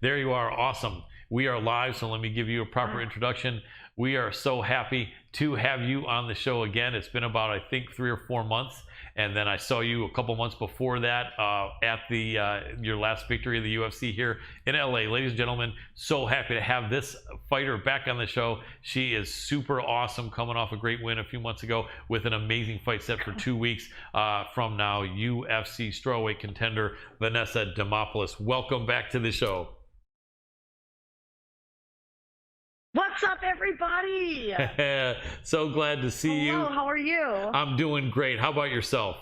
There you are. Awesome. We are live, so let me give you a proper introduction. We are so happy to have you on the show again. It's been about, I think, 3 or 4 months, and then I saw you a couple months before that at your last victory of the UFC here in LA. Ladies and gentlemen, so happy to have this fighter back on the show. She is super awesome, coming off a great win a few months ago with an amazing fight set for 2 weeks from now. UFC strawweight contender Vanessa Demopoulos. Welcome back to the show. What's up, everybody? So glad to see you. How are you? I'm doing great. How about yourself?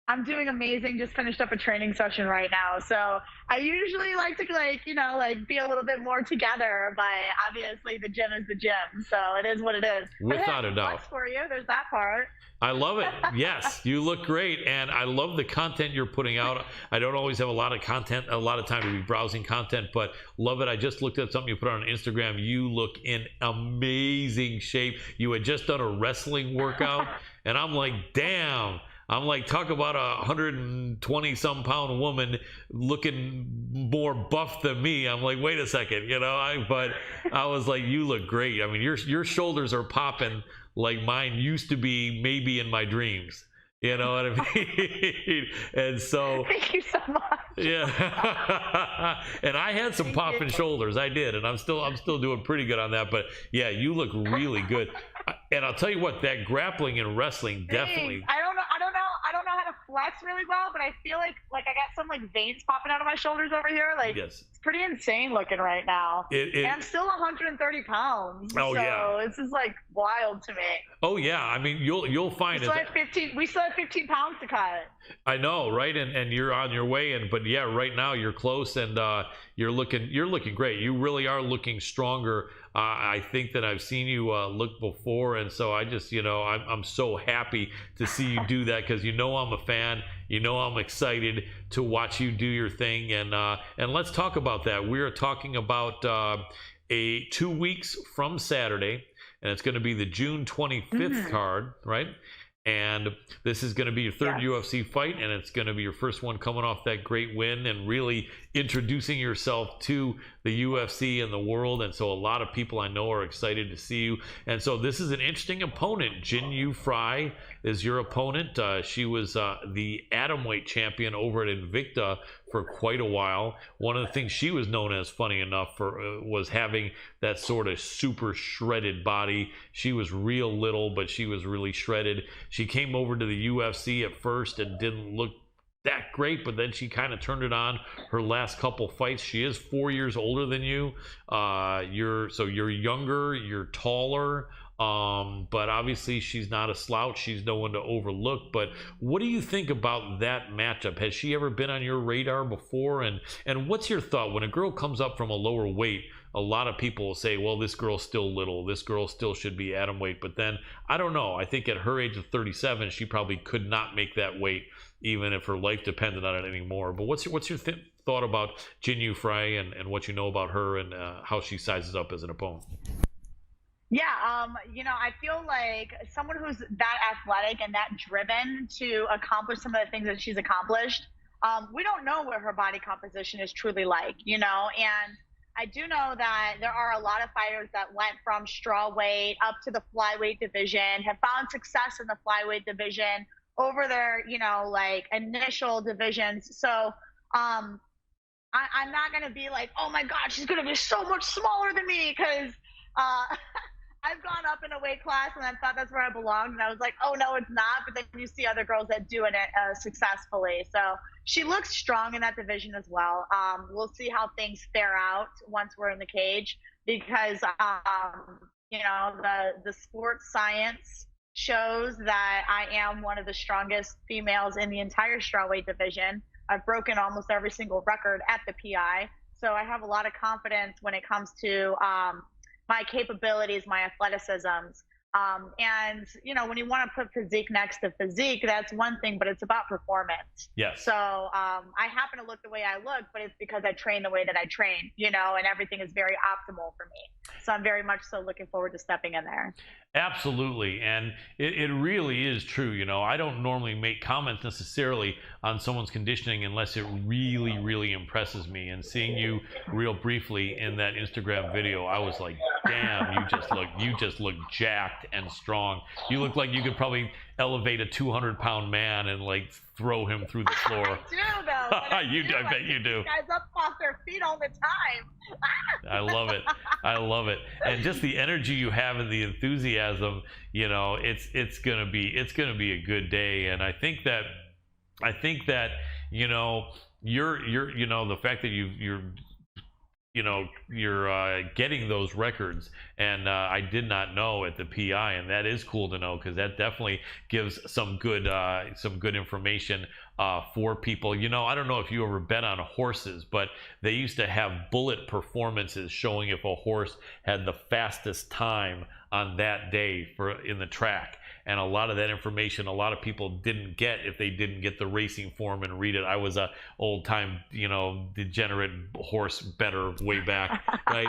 I'm doing amazing. Just finished up a training session right now. So I usually like to be a little bit more together, but obviously the gym is the gym. So it is what it is. Without a doubt. For you, there's that part. I love it. Yes, you look great, and I love the content you're putting out. I don't always have a lot of content, a lot of time to be browsing content, but love it. I just looked at something you put on Instagram. You look in amazing shape. You had just done a wrestling workout, and I'm like, damn. I'm like, talk about a 120-some pound woman looking more buff than me. I'm like, wait a second, but I was like, you look great. I mean, your shoulders are popping like mine used to be, maybe in my dreams. You know what I mean? And so thank you so much. Yeah. And I had some popping shoulders. I did, and I'm still doing pretty good on that. But yeah, you look really good. And I'll tell you what, that grappling and wrestling definitely. I don't know how to flex really well, but I feel like I got some veins popping out of my shoulders over here. Yes. It's pretty insane looking right now. And I'm still 130 pounds. Oh, so yeah. This is wild to me. Oh yeah. I mean, you'll find it. We still have 15 pounds to cut. I know, right? And you're on your way. But yeah, right now you're close, and you're looking great. You really are looking stronger. I think that I've seen you look before, and so I just, I'm so happy to see you do that, because I'm a fan. I'm excited to watch you do your thing, and let's talk about that. We are talking about 2 weeks from Saturday, and it's going to be the June 25th card, right? And this is going to be your third UFC fight, and it's going to be your first one coming off that great win and really introducing yourself to the UFC and the world. And so a lot of people I know are excited to see you. And so this is an interesting opponent. Jin Yu Fry is your opponent. She was the atomweight champion over at Invicta for quite a while. One of the things she was known as, funny enough, for was having that sort of super shredded body. She was real little, but she was really shredded. She came over to the UFC at first and didn't look that great, but then she kind of turned it on her last couple fights. She is 4 years older than you. You're younger, you're taller. But obviously she's not a slouch. She's no one to overlook. But what do you think about that matchup? Has she ever been on your radar before? And what's your thought when a girl comes up from a lower weight? A lot of people will say, well, this girl's still little. This girl still should be atom weight. But then, I don't know. I think at her age of 37, she probably could not make that weight, even if her life depended on it anymore. But what's your thought about Jin Yu Fry and what you know about her and how she sizes up as an opponent? Yeah, I feel like someone who's that athletic and that driven to accomplish some of the things that she's accomplished, we don't know what her body composition is truly like, and I do know that there are a lot of fighters that went from strawweight up to the flyweight division, have found success in the flyweight division over their, initial divisions. So I'm not going to be like, oh my God, she's going to be so much smaller than me, because I've gone up in a weight class and I thought that's where I belonged, and I was like, oh no, it's not. But then you see other girls that do it successfully. So she looks strong in that division as well. We'll see how things fare out once we're in the cage, because the sports science shows that I am one of the strongest females in the entire strawweight division. I've broken almost every single record at the PI, so I have a lot of confidence when it comes to my capabilities, my athleticisms. And, when you want to put physique next to physique, that's one thing, but it's about performance. Yes. So I happen to look the way I look, but it's because I train the way that I train, and everything is very optimal for me. So I'm very much so looking forward to stepping in there. Absolutely. And it really is true. I don't normally make comments necessarily on someone's conditioning unless it really, really impresses impresses me. And seeing you real briefly in that Instagram video, I was like, damn, you just look jacked and strong. You look like you could probably elevate a 200-pound man and like throw him through the floor. I do though. I bet you do. Guys up off their feet all the time. I love it. I love it. And just the energy you have and the enthusiasm, you know, it's gonna be a good day. And I think that you know, you're you know, the fact that you're getting those records, and I did not know at the PI, and that is cool to know, because that definitely gives some good information for people. You know, I don't know if you ever bet on horses, but they used to have bullet performances showing if a horse had the fastest time on that day in the track. And a lot of that information, a lot of people didn't get if they didn't get the racing form and read it. I was a old time, you know, degenerate horse better way back, right?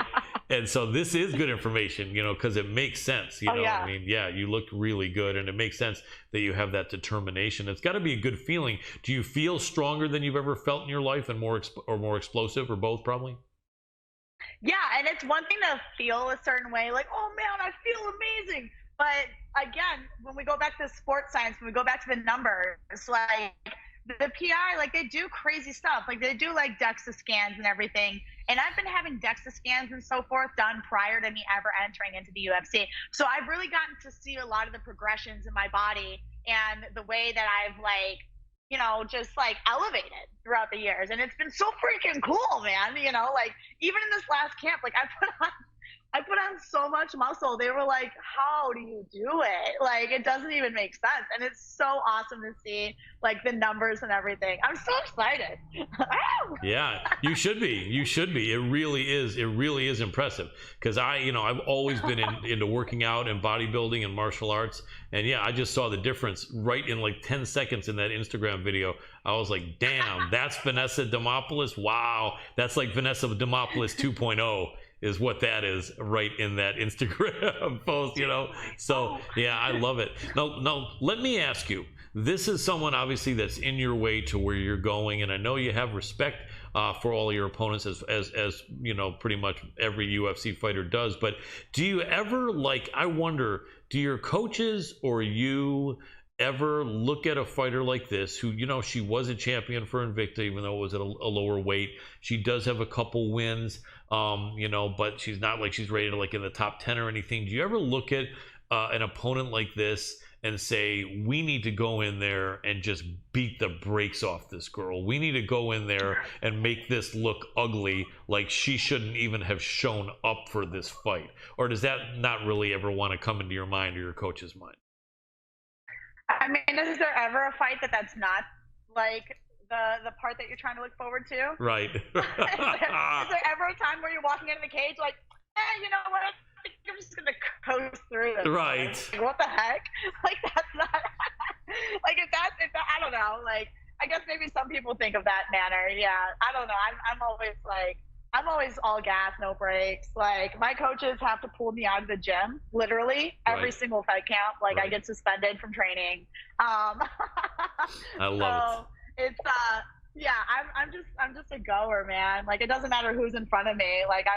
And so this is good information, you know, because it makes sense. You know what I mean? Yeah, you look really good, and it makes sense that you have that determination. It's got to be a good feeling. Do you feel stronger than you've ever felt in your life, and more explosive, or both, probably? Yeah, and it's one thing to feel a certain way, like, oh man, I feel amazing. But again, when we go back to sports science, when we go back to the numbers, like the PI, like they do crazy stuff. Like they do like DEXA scans and everything. And I've been having DEXA scans and so forth done prior to me ever entering into the UFC. So I've really gotten to see a lot of the progressions in my body and the way that I've like, you know, just like elevated throughout the years. And it's been so freaking cool, man. You know, like even in this last camp, like I put on so much muscle. They were like, how do you do it? Like, it doesn't even make sense. And it's so awesome to see, like, the numbers and everything. I'm so excited. Yeah, you should be. You should be. It really is. It really is impressive. Because I've always been into working out and bodybuilding and martial arts. And yeah, I just saw the difference right in like 10 seconds in that Instagram video. I was like, damn, that's Vanessa Demopoulos. Wow. That's like Vanessa Demopoulos 2.0. Is what that is right in that Instagram post, you know. So yeah, I love it. Now let me ask you, this is someone obviously that's in your way to where you're going, and I know you have respect for all your opponents, as you know, pretty much every UFC fighter does. But do you ever, like, I wonder, do your coaches or you ever look at a fighter like this, who, you know, she was a champion for Invicta, even though it was at a lower weight? She does have a couple wins, you know, but she's not like she's rated like in the top 10 or anything. Do you ever look at an opponent like this and say, we need to go in there and just beat the brakes off this girl? We need to go in there and make this look ugly, like she shouldn't even have shown up for this fight? Or does that not really ever want to come into your mind or your coach's mind? I mean, is there ever a fight that's not like the part that you're trying to look forward to? Right. is there ever a time where you're walking into the cage like, you know what? I think I'm just gonna coast through this. Right. Like, what the heck? Like that's not like if that I don't know. Like I guess maybe some people think of that manner. Yeah, I don't know. I'm always all gas, no brakes. Like my coaches have to pull me out of the gym, literally every single fight camp. Like I get suspended from training. I love it. It's yeah, I'm just a goer, man. Like it doesn't matter who's in front of me. Like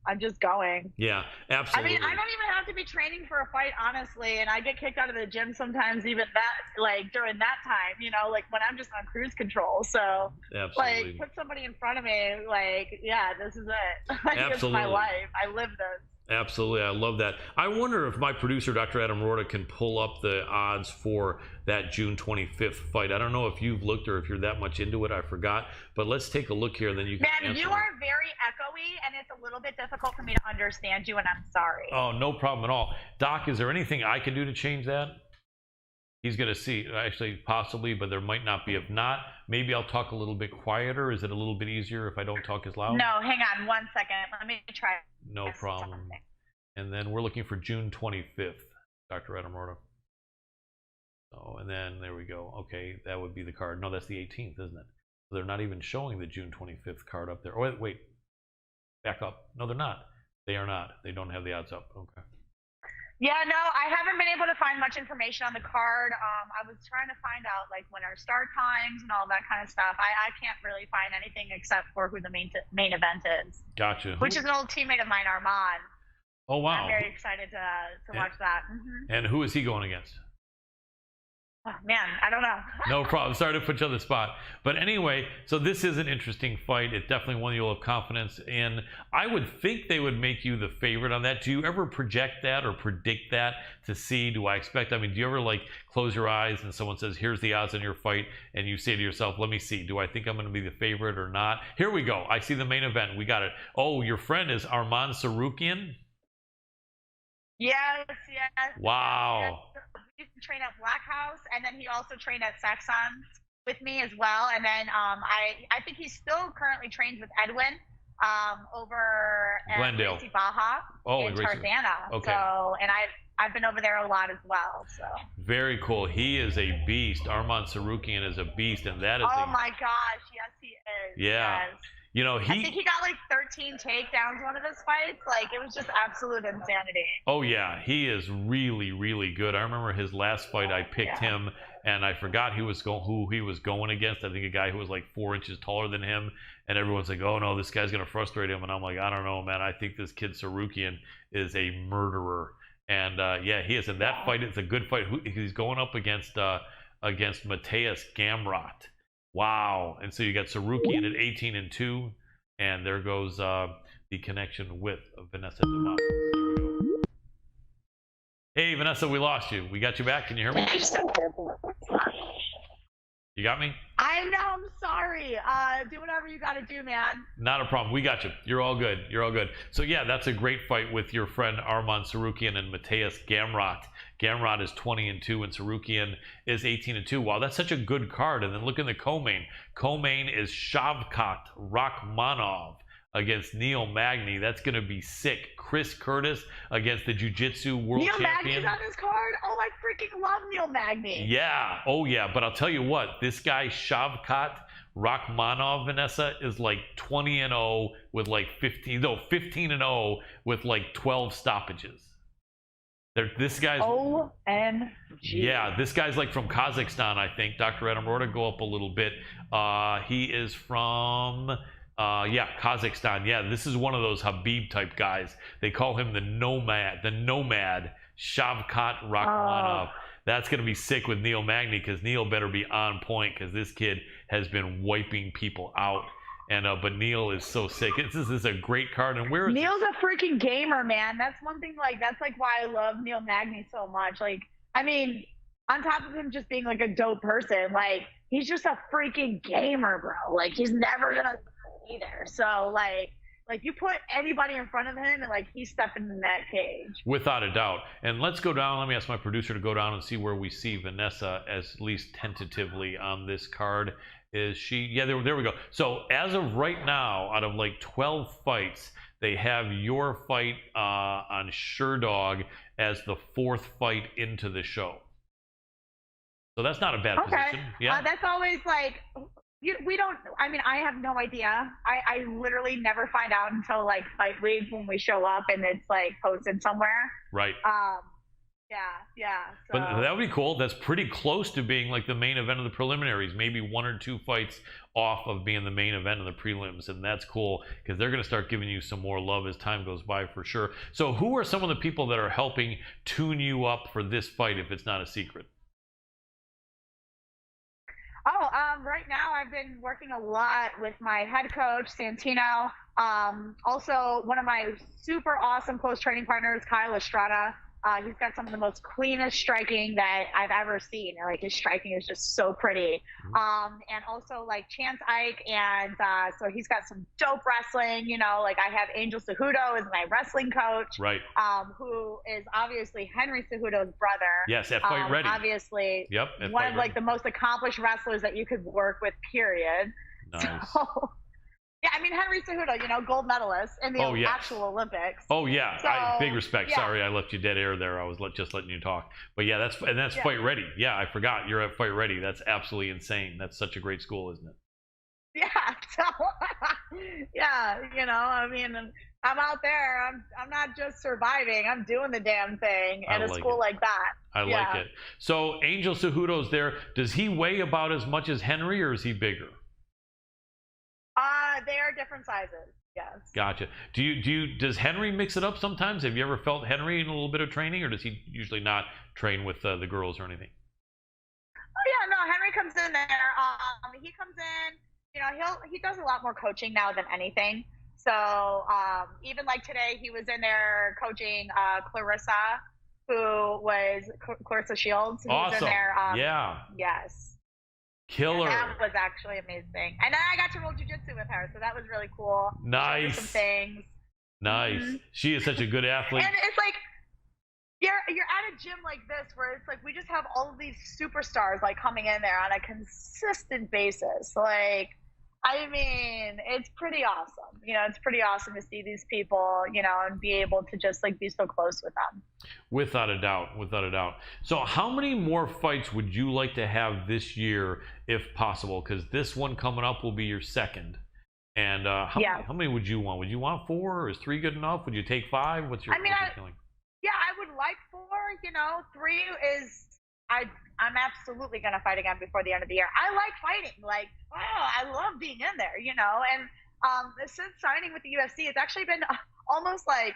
I'm just going. Yeah, absolutely. I mean, I don't even have to be training for a fight, honestly. And I get kicked out of the gym sometimes, even that, like during that time, you know, like when I'm just on cruise control. So, absolutely. like, put somebody in front of me, like, yeah, this is it. Like, it's my life. I live this. Absolutely. I love that. I wonder if my producer, Dr. Adam Rorta, can pull up the odds for that June 25th fight. I don't know if you've looked or if you're that much into it. I forgot. But let's take a look here, then you can Man, you are very echoey, and it's a little bit difficult for me to understand you, and I'm sorry. Oh, no problem at all. Doc, is there anything I can do to change that? He's going to see, actually, possibly, but there might not be. If not, maybe I'll talk a little bit quieter. Is it a little bit easier if I don't talk as loud? No, hang on 1 second. Let me try. No problem. Something. And then we're looking for June 25th, Dr. Adam Rorta. Oh, and then there we go. Okay, that would be the card. No, that's the 18th, isn't it? So they're not even showing the June 25th card up there. Oh, wait. Back up. No, they're not. They are not. They don't have the odds up. Okay. Yeah, no, I haven't been able to find much information on the card. I was trying to find out like when our start times and all that kind of stuff. I can't really find anything except for who the main event is, Gotcha. which is an old teammate of mine, Armand. Oh wow. I'm very excited to watch that. And who is he going against? Oh, man, I don't know. No problem. Sorry to put you on the spot. But anyway, so this is an interesting fight. It's definitely one you'll have confidence in. I would think they would make you the favorite on that. Do you ever project that or predict that to see, do I expect, I mean, do you ever like close your eyes and someone says, here's the odds on your fight, and you say to yourself, let me see, do I think I'm going to be the favorite or not? Here we go. I see the main event. We got it. Oh, your friend is Arman Tsarukyan? Yes. Wow. He used to train at Black House, and then he also trained at Saxon with me as well. And then I think he still currently trains with Edwin over at Glendale. Gracie Baja in Tarzana. Okay. So, and I've been over there a lot as well. So very cool. He is a beast. Arman Tsarukyan is a beast, and that is my gosh, yes he is. Yeah. Yes. You know, I think he got like 13 takedowns one of his fights. Like, it was just absolute insanity. Oh yeah, he is really, really good. I remember his last fight. I picked him, and I forgot who he was going against. I think a guy who was like 4 inches taller than him, and everyone's like, "Oh no, this guy's gonna frustrate him." And I'm like, "I don't know, man. I think this kid Tsarukyan is a murderer." And yeah, he is. And that fight is a good fight. He's going up against Mateus Gamrot. Wow. And so you got Tsarukyan at 18-2, and there goes the connection with Vanessa Demopoulos. There we go. Hey Vanessa, we lost you. We got you back. Can you hear me? You got me? I'm sorry. Do whatever you gotta do, man. Not a problem. We got you. You're all good. You're all good. So yeah, that's a great fight with your friend Arman Tsarukyan and Mateus Gamrot. Gamrot is 20-2 and Tsarukyan is 18-2. Wow, that's such a good card. And then look in the co-main. Co-main is Shavkat Rakhmonov against Neil Magny. That's going to be sick. Chris Curtis against the Jiu-Jitsu world champion. Neil Magny's on this card? Oh, I freaking love Neil Magny. Yeah. Oh, yeah. But I'll tell you what. This guy, Shavkat Rakhmonov, Vanessa, is like 20-0 with like 15-0 with like 12 stoppages. This guy's OMG. Yeah, this guy's like from Kazakhstan, I think. Dr. Adam Rorta, go up a little bit. He is from Kazakhstan. Yeah, this is one of those Habib type guys. They call him the nomad Shavkat Rakhmonov. That's going to be sick with Neil Magny, because Neil better be on point, because this kid has been wiping people out. And but Neil is so sick. This is a great card. And where is Neil's a freaking gamer, man. That's one thing. Like, that's like why I love Neil Magny so much. Like, I mean, on top of him just being like a dope person, like, he's just a freaking gamer, bro. Like, he's never gonna be there. So like you put anybody in front of him, and like, he's stepping in that cage. Without a doubt. And let's go down. Let me ask my producer to go down and see where we see Vanessa, at least tentatively, on this card. Is she? Yeah, there we go. So as of right now, out of like 12 fights, they have your fight on SureDog as the 4th fight into the show. So that's not a bad position. Yeah, that's always like, we don't. I mean, I have no idea. I literally never find out until like fight week, when we show up and it's like posted somewhere. Right. Yeah. So. But that would be cool. That's pretty close to being like the main event of the preliminaries. Maybe 1 or 2 fights off of being the main event of the prelims, and that's cool, because they're going to start giving you some more love as time goes by, for sure. So who are some of the people that are helping tune you up for this fight, if it's not a secret? Right now I've been working a lot with my head coach, Santino. Also, one of my super awesome close training partners, Kyle Estrada. He's got some of the most cleanest striking that I've ever seen. Like, his striking is just so pretty. And also like Chance Ike, and so he's got some dope wrestling. You know, like, I have Angel Cejudo as my wrestling coach, right? Who is obviously Henry Cejudo's brother. Yes, at Fight Ready. Obviously, yep. One of like the most accomplished wrestlers that you could work with. Period. Nice. So, yeah, I mean, Henry Cejudo, you know, gold medalist in the actual Olympics. Oh yeah, So, big respect. yeah. Sorry, I left you dead air there. I was just letting you talk. But yeah, that's Fight Ready. Yeah, I forgot you're at Fight Ready. That's absolutely insane. That's such a great school, isn't it? Yeah, so yeah, I mean, I'm out there. I'm not just surviving. I'm doing the damn thing I at a like school it. like that. I like Yeah. it. So Angel Cejudo's there. Does he weigh about as much as Henry, or is he bigger? They are different sizes. Yes. Gotcha. Does Henry mix it up sometimes? Have you ever felt Henry in a little bit of training, or does he usually not train with the girls or anything? Oh yeah, no, Henry comes in there. He comes in. He does a lot more coaching now than anything. So even like today, he was in there coaching Clarissa, who was Clarissa Shields, who was in Awesome. there. Yeah. Yes. Yeah, Killer. that was actually amazing. And then I got to roll jujitsu with her, so that was really cool. Showed her some Nice. things. Nice. Hmm. She is such a good athlete. And it's like you're at a gym like this where it's like we just have all of these superstars like coming in there on a consistent basis. Like, I mean, it's pretty awesome. It's pretty awesome to see these people, and be able to just like be so close with them. Without a doubt, without a doubt. So, how many more fights would you like to have this year, if possible? Because this one coming up will be your second. And Yeah. how many would you want? Would you want 4? Or is 3 good enough? Would you take 5? What's your feeling? Yeah, I would like 4. 3 is I'm absolutely gonna fight again before the end of the year. I like fighting. Like, I love being in there. And since signing with the UFC, it's actually been almost like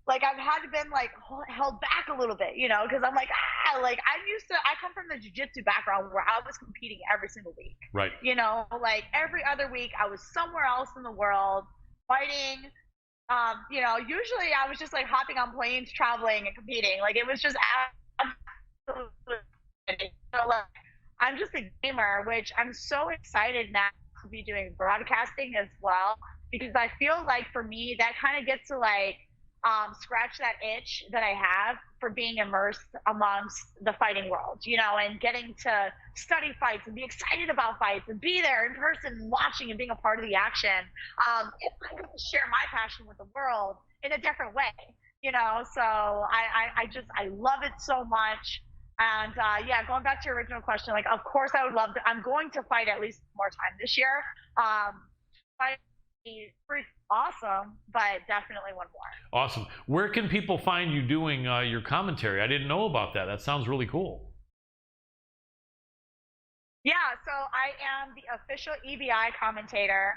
I've had to been like held back a little bit, because I'm like like I come from the jiu-jitsu background where I was competing every single week. Right. Like every other week I was somewhere else in the world fighting. Usually I was just like hopping on planes, traveling and competing. Like it was just absolutely. So like, I'm just a gamer, which I'm so excited now to be doing broadcasting as well, because I feel like for me that kind of gets to like scratch that itch that I have for being immersed amongst the fighting world, and getting to study fights and be excited about fights and be there in person and watching and being a part of the action. If I can share my passion with the world in a different way, so I love it so much. And yeah, going back to your original question, like, of course I would love to, I'm going to fight at least more time this year. Fight be pretty awesome, but definitely one more. Awesome. Where can people find you doing your commentary? I didn't know about that. That sounds really cool. Yeah, so I am the official EBI commentator,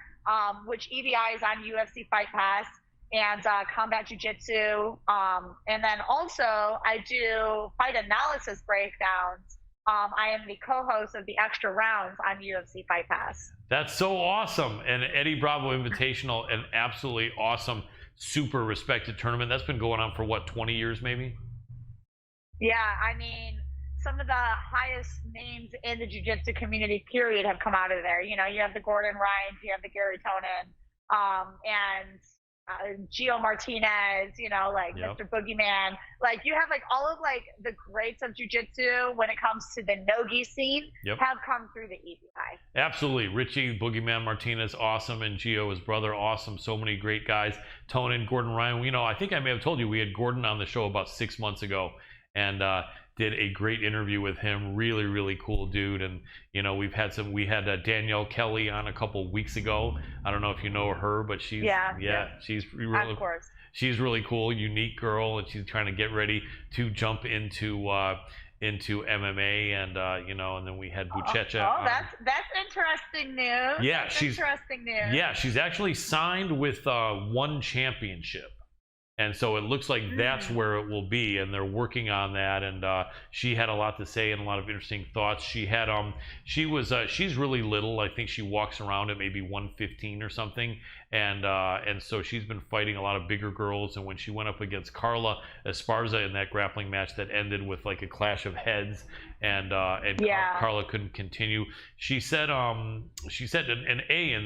which EBI is on UFC Fight Pass and Combat Jiu-Jitsu. And then also I do fight analysis breakdowns. I am the co-host of the Extra Rounds on UFC Fight Pass. That's so awesome. And Eddie Bravo Invitational, an absolutely awesome, super respected tournament. That's been going on for what, 20 years maybe? Yeah, I mean, some of the highest names in the jiu-jitsu community, period, have come out of there. You have the Gordon Ryans, you have the Gary Tonin, and Gio Martinez, like Yep. Mr. Boogeyman. Like you have like all of like the greats of jiu-jitsu when it comes to the no-gi scene Yep. have come through the EBI. Absolutely. Richie Boogeyman Martinez, awesome. And Gio, his brother, awesome. So many great guys. Tonin, Gordon Ryan. I think I may have told you we had Gordon on the show about 6 months ago, and did a great interview with him. Really, really cool dude. And we had Danielle Kelly on a couple weeks ago. I don't know if you know her, but she's she's really, of course. She's really cool, unique girl, and she's trying to get ready to jump into MMA, and and then we had Buchecha. Oh, that's interesting news. Yeah, she's interesting news. Yeah, she's actually signed with One Championship. And so it looks like that's where it will be, and they're working on that. And she had a lot to say and a lot of interesting thoughts. She had she's really little. I think she walks around at maybe 115 or something, and so she's been fighting a lot of bigger girls. And when she went up against Carla Esparza in that grappling match that ended with like a clash of heads, and Carla couldn't continue. She said in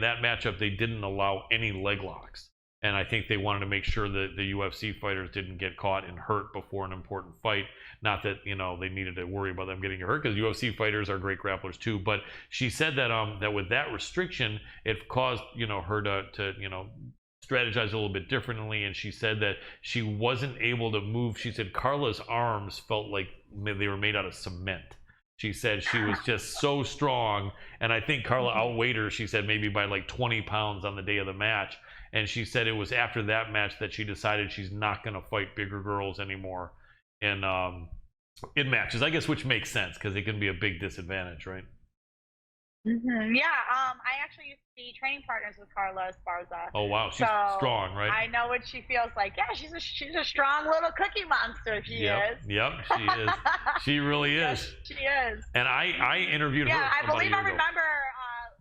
that matchup they didn't allow any leg locks. And I think they wanted to make sure that the UFC fighters didn't get caught and hurt before an important fight. Not that they needed to worry about them getting hurt, because UFC fighters are great grapplers too. But she said that that with that restriction, it caused her to strategize a little bit differently. And she said that she wasn't able to move. She said Carla's arms felt like they were made out of cement. She said she was just so strong, and I think Carla outweighed her, she said, maybe by like 20 pounds on the day of the match. And she said it was after that match that she decided she's not going to fight bigger girls anymore in matches, I guess, which makes sense because it can be a big disadvantage, right? Yeah, I actually used to be training partners with Carla Esparza. Oh wow, she's So strong, right? I know what she feels like. Yeah, she's a strong little cookie monster. She is. Yep, she is. She really is. Yes, she is. And I interviewed her. Yeah, I about a believe year I ago. remember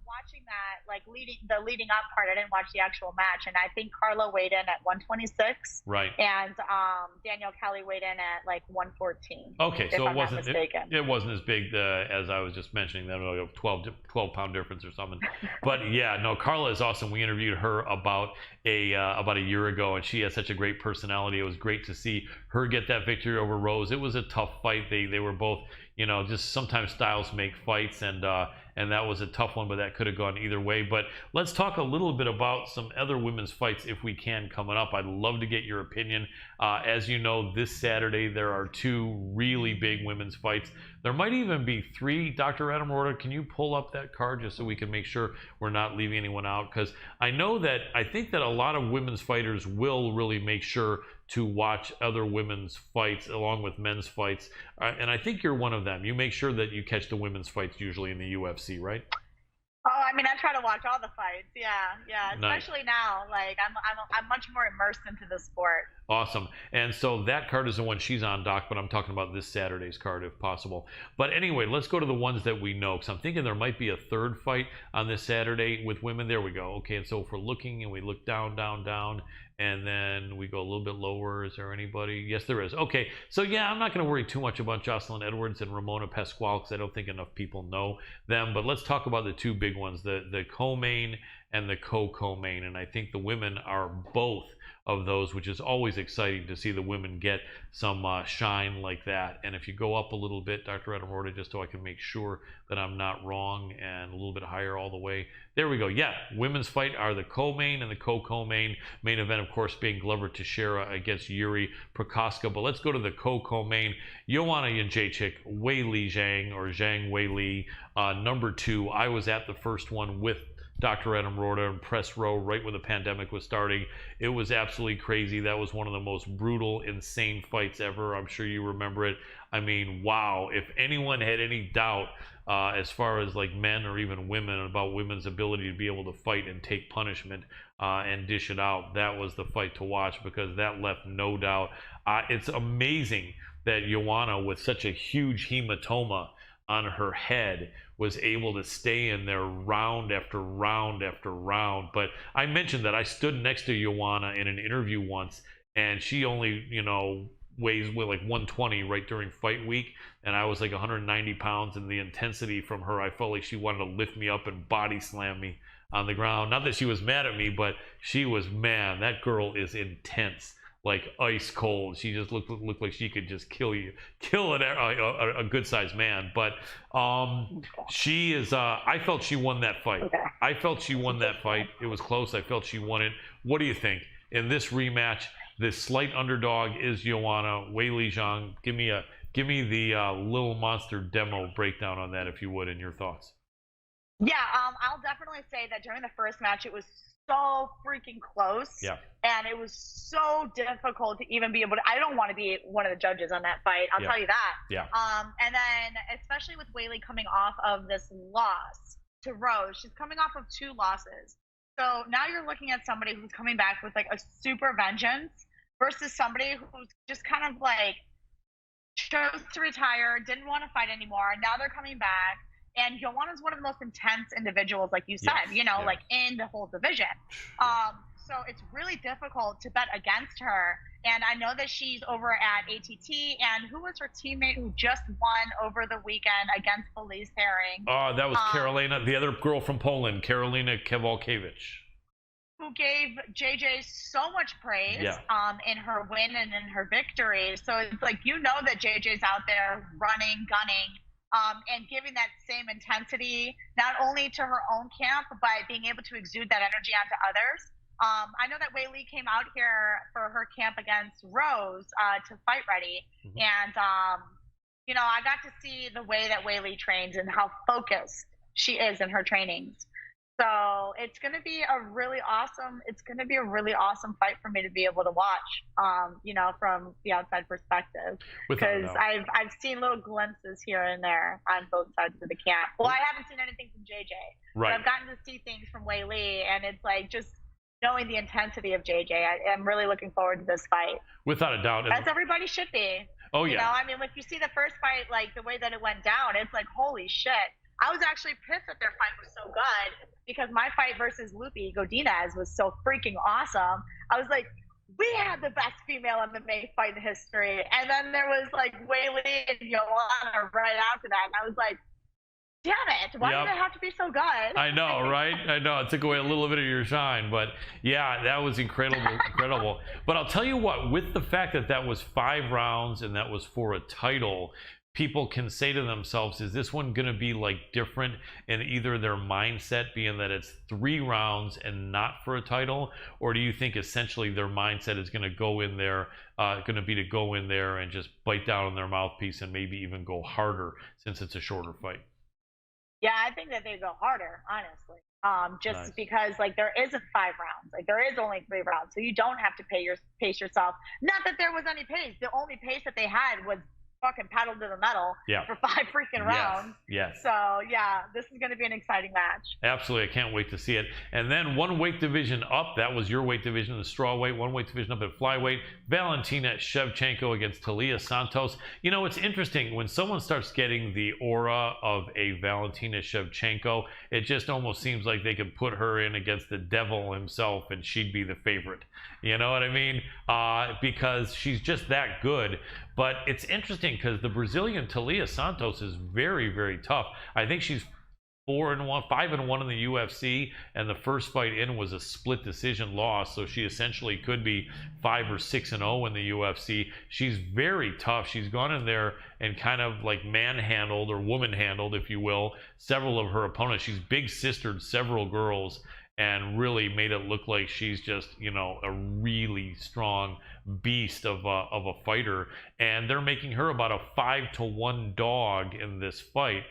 watching that, like leading up part. I didn't watch the actual match, and I think Carla weighed in at 126, Right. and Danielle Kelly weighed in at like 114. Okay, so it wasn't it wasn't as big as I was just mentioning, that like a 12 pound difference or something. But yeah, no, Carla is awesome. We interviewed her about a year ago, and she has such a great personality. It was great to see her get that victory over Rose. It was a tough fight. They were both, just sometimes styles make fights, and that was a tough one, but that could have gone either way. But let's talk a little bit about some other women's fights if we can coming up. I'd love to get your opinion. As you know, this Saturday there are 2 really big women's fights. There might even be 3. Dr. Adam Rorta, can you pull up that card just so we can make sure we're not leaving anyone out? Because I think that a lot of women's fighters will really make sure to watch other women's fights along with men's fights, and I think you're one of them. You make sure that you catch the women's fights usually in the UFC, right? Oh, I mean, I try to watch all the fights. Yeah. Nice. Especially now, like I'm much more immersed into the sport. Awesome. And so that card is the one she's on, Doc, but I'm talking about this Saturday's card if possible. But anyway, let's go to the ones that we know, because I'm thinking there might be a 3rd fight on this Saturday with women. There we go. Okay, and so if we're looking and we look down, and then we go a little bit lower, is there anybody? Yes, there is. Okay, so yeah, I'm not going to worry too much about Jocelyn Edwards and Ramona Pasquale, because I don't think enough people know them. But let's talk about the 2 big ones, the co-main and the co-main. And I think the women are both of those, which is always exciting to see the women get some shine like that. And if you go up a little bit, Dr. Adam Rorta, just so I can make sure that I'm not wrong, and a little bit higher all the way. There we go. Yeah, women's fight are the co-main and the co-main. Main event, of course, being Glover Teixeira against Yuri Prokaska. But let's go to the co-main. Joanna Jędrzejczyk, Weili Zhang, or Zhang Weili, number 2. I was at the first one with Dr. Adam Rorta in press row right when the pandemic was starting. It was absolutely crazy. That was one of the most brutal, insane fights ever. I'm sure you remember it. I mean, wow. If anyone had any doubt as far as like men or even women about women's ability to be able to fight and take punishment and dish it out, that was the fight to watch, because that left no doubt. It's amazing that Joanna, with such a huge hematoma on her head, was able to stay in there round after round after round. But I mentioned that I stood next to Joanna in an interview once, and she only, weighs like 120 right during fight week, and I was like 190 pounds, and the intensity from her, I felt like she wanted to lift me up and body slam me on the ground. Not that she was mad at me, but she was, man, that girl is intense. Like ice cold. She just looked like she could just kill a good sized man. But she is. I felt she won that fight. Okay. I felt she won that fight. It was close. I felt she won it. What do you think in this rematch? The slight underdog is Joanna. Weili Zhang. Give me the Little Monster demo breakdown on that, if you would, and your thoughts. Yeah, I'll definitely say that during the first match, it was so freaking close. Yeah. And it was so difficult to even be able to. I don't want to be one of the judges on that fight. I'll tell you that. Yeah. And then, especially with Weili coming off of this loss to Rose, she's coming off of 2 losses. So now you're looking at somebody who's coming back with like a super vengeance versus somebody who's just kind of like chose to retire, didn't want to fight anymore. Now they're coming back. And Joanna's one of the most intense individuals, like you said, like in the whole division. So it's really difficult to bet against her. And I know that she's over at ATT. And who was her teammate who just won over the weekend against Felice Herring? Oh, that was Karolina, the other girl from Poland, Karolina Kowalkiewicz, who gave JJ so much praise in her win and in her victory. So it's like, that JJ's out there running, gunning, and giving that same intensity, not only to her own camp, but being able to exude that energy onto others. I know that Weili came out here for her camp against Rose to fight ready. Mm-hmm. And I got to see the way that Weili trains and how focused she is in her trainings. So it's going to be a really awesome. It's going to be a really awesome fight for me to be able to watch. From the outside perspective, because I've seen little glimpses here and there on both sides of the camp. Well, I haven't seen anything from JJ, right? But I've gotten to see things from Weili, and it's like just knowing the intensity of JJ. I'm really looking forward to this fight. Without a doubt, as everybody should be. Oh yeah. I mean, if you see the first fight, like the way that it went down, it's like holy shit. I was actually pissed that their fight was so good because my fight versus Lupi Godinez was so freaking awesome. I was like, we had the best female MMA fight in history. And then there was like Weili and Joanna right after that. And I was like, damn it, why did it have to be so good? I know, right? I know. It took away a little bit of your shine. But yeah, that was incredible. But I'll tell you what, with the fact that that was 5 rounds and that was for a title, people can say to themselves, is this one going to be like different in either their mindset being that it's 3 rounds and not for a title, or do you think essentially their mindset is going to go in there, to go in there and just bite down on their mouthpiece and maybe even go harder since it's a shorter fight? Yeah, I think that they go harder, honestly. Nice. Because like there isn't 5 rounds, like there is only 3 rounds, so you don't have to pace yourself. Not that there was any pace. The only pace that they had was fucking pedal to the metal for 5 freaking rounds. Yes. So yeah, this is going to be an exciting match. Absolutely, I can't wait to see it. And then one weight division up, that was your weight division, the strawweight. One weight division up at flyweight, Valentina Shevchenko against Talia Santos. It's interesting when someone starts getting the aura of a Valentina Shevchenko. It just almost seems like they could put her in against the devil himself, and she'd be the favorite. You know what I mean? Because she's just that good. But it's interesting because the Brazilian Talia Santos is very, very tough. I think she's 4-1, 5-1 in the UFC, and the first fight in was a split decision loss. So she essentially could be 5 or 6-0 in the UFC. She's very tough. She's gone in there and kind of like manhandled or woman-handled, if you will, several of her opponents. She's big sistered several girls and really made it look like she's just, a really strong beast of a fighter. And they're making her about a 5-1 dog in this fight.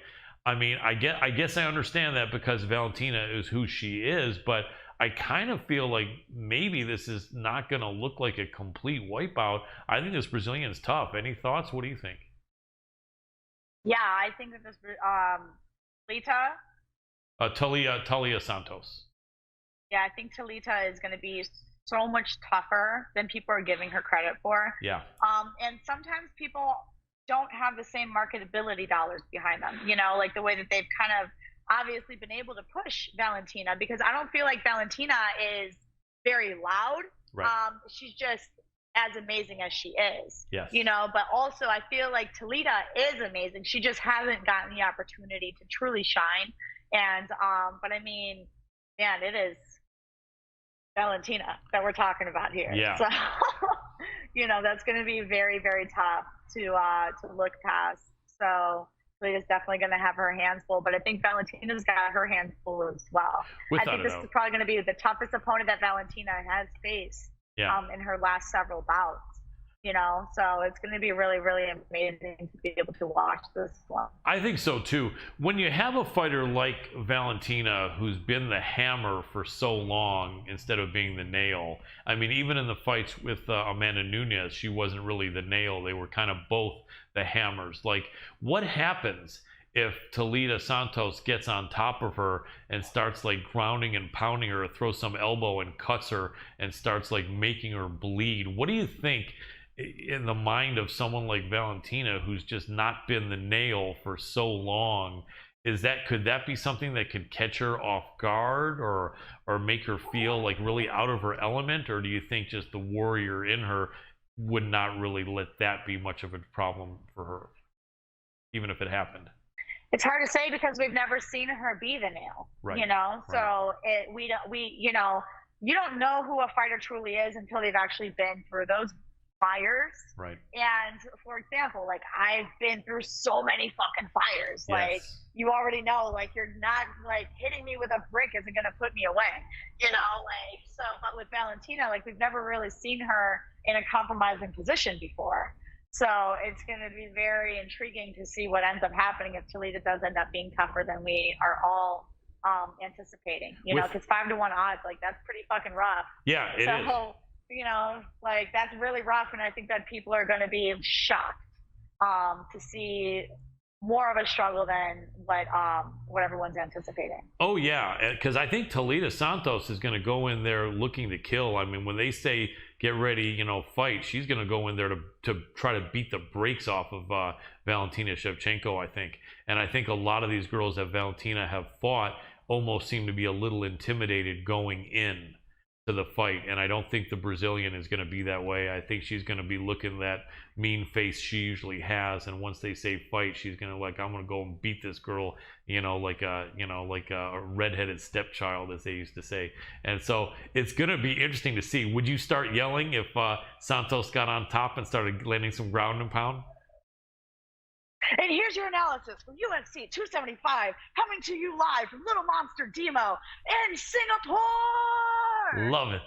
I mean, I guess I understand that because Valentina is who she is, but I kind of feel like maybe this is not going to look like a complete wipeout. I think this Brazilian's tough. Any thoughts? What do you think? Yeah, I think that this Talia Santos. Yeah, I think Talita is going to be so much tougher than people are giving her credit for. Yeah. And sometimes people don't have the same marketability dollars behind them, like the way that they've kind of obviously been able to push Valentina, because I don't feel like Valentina is very loud. Right. She's just as amazing as she is. Yes. But also I feel like Talita is amazing. She just hasn't gotten the opportunity to truly shine. And, but I mean, man, it is Valentina that we're talking about here. Yeah. So, that's going to be very, very tough to look past. So Talita's definitely going to have her hands full, but I think Valentina's got her hands full as well. I think this is probably going to be the toughest opponent that Valentina has faced in her last several bouts. So it's going to be really, really amazing to be able to watch this one. I think so too. When you have a fighter like Valentina who's been the hammer for so long instead of being the nail, I mean, even in the fights with Amanda Nunes, she wasn't really the nail. They were kind of both the hammers. Like, what happens if Talia Santos gets on top of her and starts like grounding and pounding her, or throws some elbow and cuts her and starts like making her bleed? What do you think in the mind of someone like Valentina, who's just not been the nail for so long? Could that be something that could catch her off guard or make her feel like really out of her element? Or do you think just the warrior in her would not really let that be much of a problem for her, even if it happened? It's hard to say because we've never seen her be the nail, right. So you don't know who a fighter truly is until they've actually been through those fires. Right. And for example, like I've been through so many fucking fires. Yes. Like you already know, like you're not like hitting me with a brick isn't gonna put me away. So but with Valentina, like we've never really seen her in a compromising position before. So it's going to be very intriguing to see what ends up happening if Toledo does end up being tougher than we are all anticipating. You know, because 5-1 odds, like that's pretty fucking rough. Yeah, it is. So, you know, like that's really rough, and I think that people are going to be shocked to see more of a struggle than what everyone's anticipating. Oh yeah, because I think Toledo Santos is going to go in there looking to kill. I mean, when they say get ready, you know, fight, she's going to go in there to try to beat the brakes off of Valentina Shevchenko, I think. And I think a lot of these girls that Valentina have fought almost seem to be a little intimidated going in to the fight, and I don't think the Brazilian is going to be that way. I think she's going to be looking that mean face she usually has, and once they say fight, she's going to like, I'm going to go and beat this girl, you know, like a redheaded stepchild, as they used to say. And so it's going to be interesting to see. Would you start yelling if Santos got on top and started landing some ground and pound? And here's your analysis from UFC 275, coming to you live from Little Monster Demo in Singapore. Love it.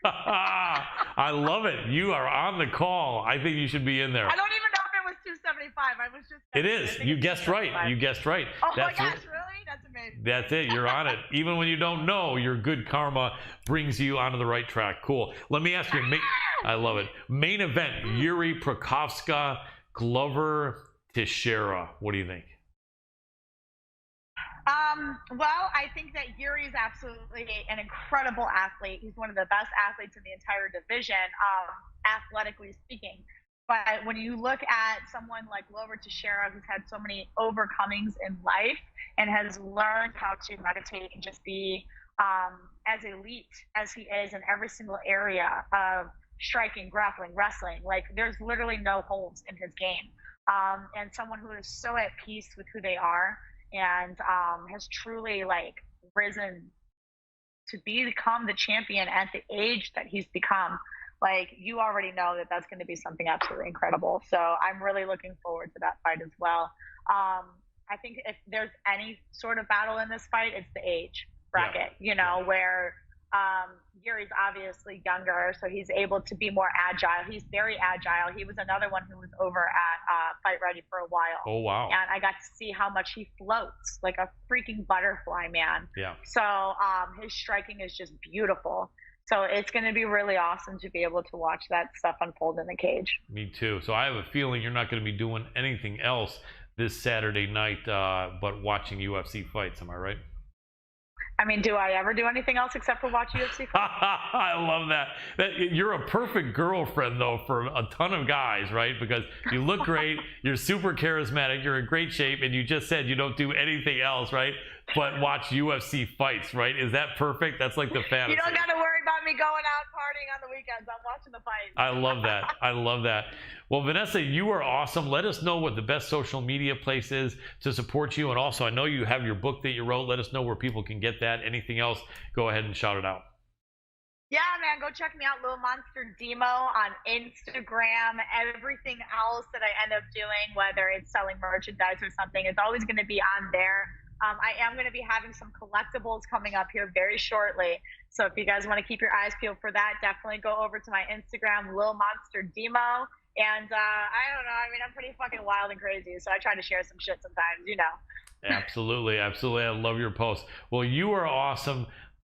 I love it. You are on the call. I think you should be in there. I don't even know if it was 275. I was just. It is. You guessed right. You guessed right. Oh my gosh, really? That's amazing. That's it. You're on it. Even when you don't know, your good karma brings you onto the right track. Cool. Let me ask you. I love it. Main event: Yuri Prokofska, Glover Teixeira. What do you think? Well, I think that Yuri is absolutely an incredible athlete. He's one of the best athletes in the entire division, athletically speaking. But when you look at someone like Glover Teixeira, who's had so many overcomings in life and has learned how to meditate and just be as elite as he is in every single area of striking, grappling, wrestling, like there's literally no holes in his game. And someone who is so at peace with who they are, and has truly like risen to become the champion at the age that he's become. Like, you already know that that's going to be something absolutely incredible. So I'm really looking forward to that fight as well. I think if there's any sort of battle in this fight, it's the age bracket, you know, where Yuri's obviously younger, so he's able to be more agile. He's very agile. He was another one who was over at Fight Ready for a while. Oh, wow. And I got to see how much he floats like a freaking butterfly, man. Yeah. So his striking is just beautiful. So it's going to be really awesome to be able to watch that stuff unfold in the cage. Me too. So I have a feeling you're not going to be doing anything else this Saturday night but watching UFC fights. Am I right? I mean, do I ever do anything else except for watch UFC fights? I love that. You're a perfect girlfriend, though, for a ton of guys, right? Because you look great, you're super charismatic, you're in great shape, and you just said you don't do anything else, right? But watch UFC fights, right? Is that perfect? That's like the fantasy. You don't got to worry about me going out partying on the weekends. I'm watching the fights. I love that. I love that. Well, Vanessa, you are awesome. Let us know what the best social media place is to support you. And also, I know you have your book that you wrote. Let us know where people can get that. Anything else, go ahead and shout it out. Yeah, man, go check me out, Little Monster Demo on Instagram. Everything else that I end up doing, whether it's selling merchandise or something, it's always going to be on there. I am going to be having some collectibles coming up here very shortly. So if you guys want to keep your eyes peeled for that, definitely go over to my Instagram, Lil Monster Demo. And I don't know. I mean, I'm pretty fucking wild and crazy, so I try to share some shit sometimes, you know. Absolutely. Absolutely. I love your posts. Well, you are awesome.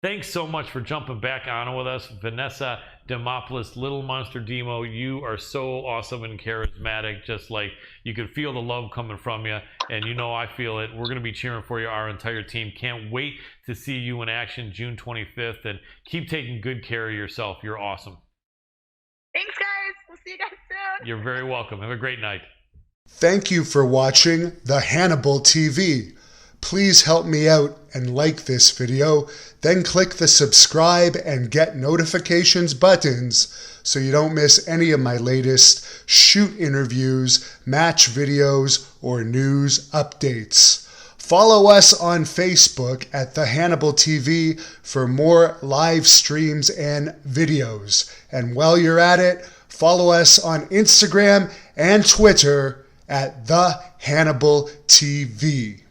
Thanks so much for jumping back on with us, Vanessa Demopoulos, Little Monster Demo. You are so awesome and charismatic. Just like you could feel the love coming from you, and you know I feel it. We're going to be cheering for you, our entire team. Can't wait to see you in action June 25th, and keep taking good care of yourself. You're awesome. Thanks, guys. We'll see you guys soon. You're very welcome. Have a great night. Thank you for watching the Hannibal TV. Please help me out and like this video, then click the subscribe and get notifications buttons so you don't miss any of my latest shoot interviews, match videos, or news updates. Follow us on Facebook at the Hannibal TV for more live streams and videos. And while you're at it, follow us on Instagram and Twitter at the Hannibal TV.